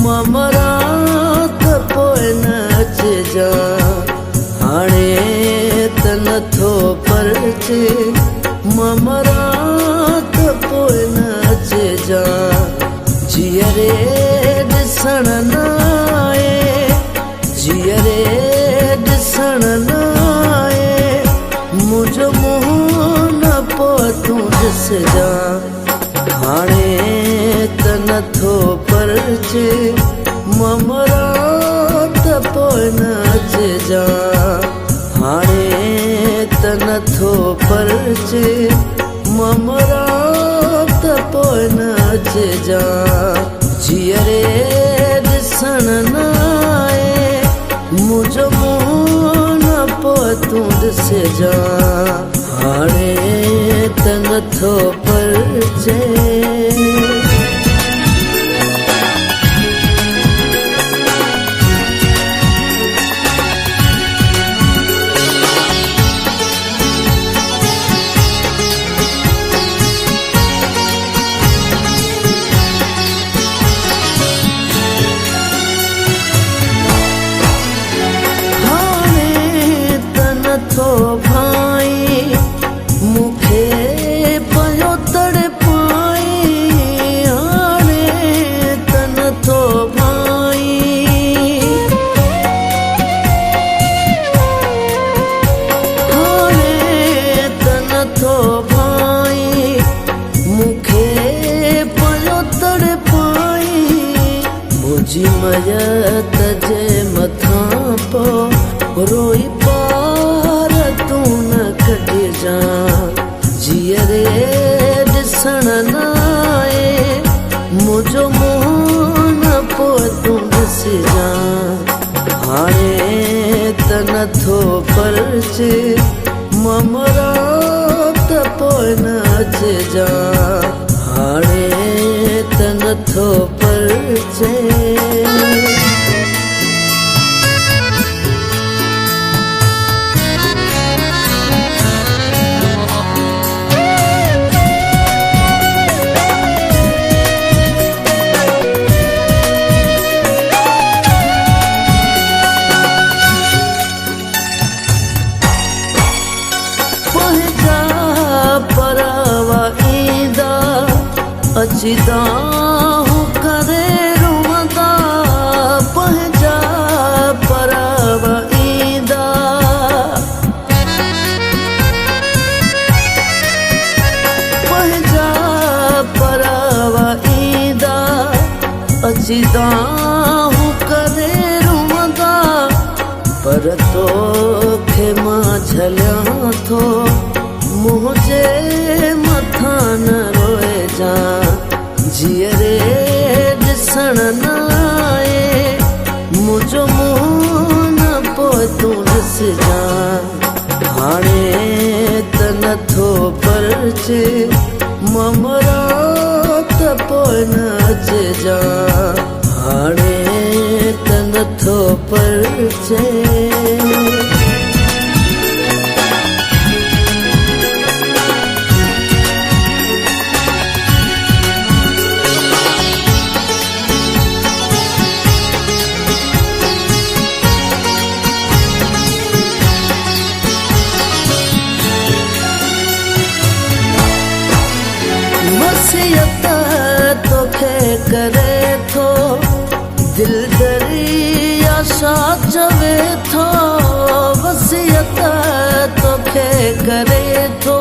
ममरात पोइ नचजा हाणे त नथो परचे ममरात पोइ नचजा जीअरे ॾिसण न आए जीअरे ॾिसण न आए मुंहिंजो मुंहुं न पोइ तूं ॾिसजा हाणे त नथो परचे ममरात पोइ नचजा हाणे त नथो परचे ममरात पोइ नचजा जीअरे ॾिसण न आए मुंहिंजो मुंहुं न पोइ तूं ॾिसजा हाणे त नथो परचे भाई मुखे पयो तड़पाई हाणे त नथो भाई हाणे त नथो भाई मुखे पयो तड़पाई मुंहिंजी मयत जे मथां पोइ रोई तूं न कढजा जीअरे ॾिसण न आए मुंहिंजो मुंहुं न पोइ तूं ॾिसजा हाणे त नथो परचे ममरात पोइ नचजा हाणे त नथो परचे अचिदा हूं करे रुमदा पंहिंजा परव ईंदा पंहिंजा परव ईंदा अचिदा हूं करे रुमदा पर तोखे मां झलियां थो मुंहिंजे मथां न रोइजा जीअरे ॾिसण न आए मुंहिंजो मुंहुं न पोइ तूं ॾिसजा हाणे त नथो परचे ममरात पोइ नचजा हाणे त नथो परचे वसियत तोखे करे थो दिल दरिया छा चवे थो वसियत तोखे करे थो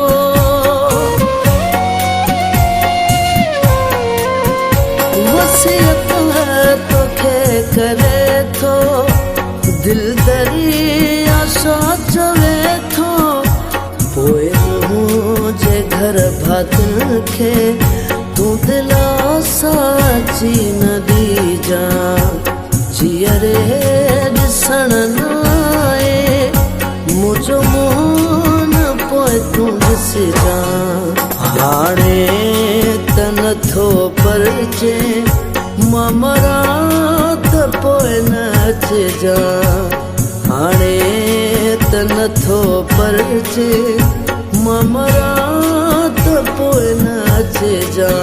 वसियत तोखे करे थो दिल दरिया छा चवे थो पोइ मुंहिंजे घर भातियुनि खे तूं दिलासा अची न ॾिजा जीअरे ॾिसण न आए मुंहिंजो मुंहुं न पोइ तूं ॾिसजा हाणे त नथो परचे ममरात पोइ नचजा हाणे त नथो परचे ममरात पोइ नचजा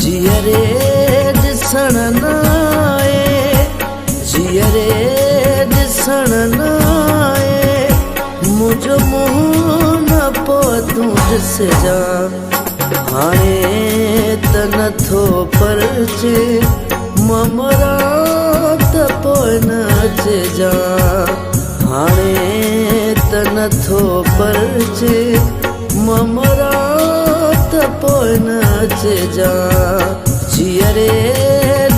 जीअरे ॾिसण न आए जीअरे ॾिसण न आए मुंहिंजो मुंहुं न पोइ तूं ॾिसजां हाणे त नथो परचे ममरा त पोइ न अचजां हाणे त नथो परचे ममरा त पोइ न अचजां जीअरे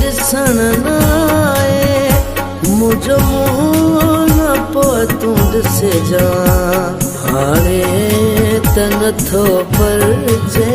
ॾिसण न आए मुंहिंजो मुंहुं न पोइ तूं ॾिसजां हाणे त नथो परचे।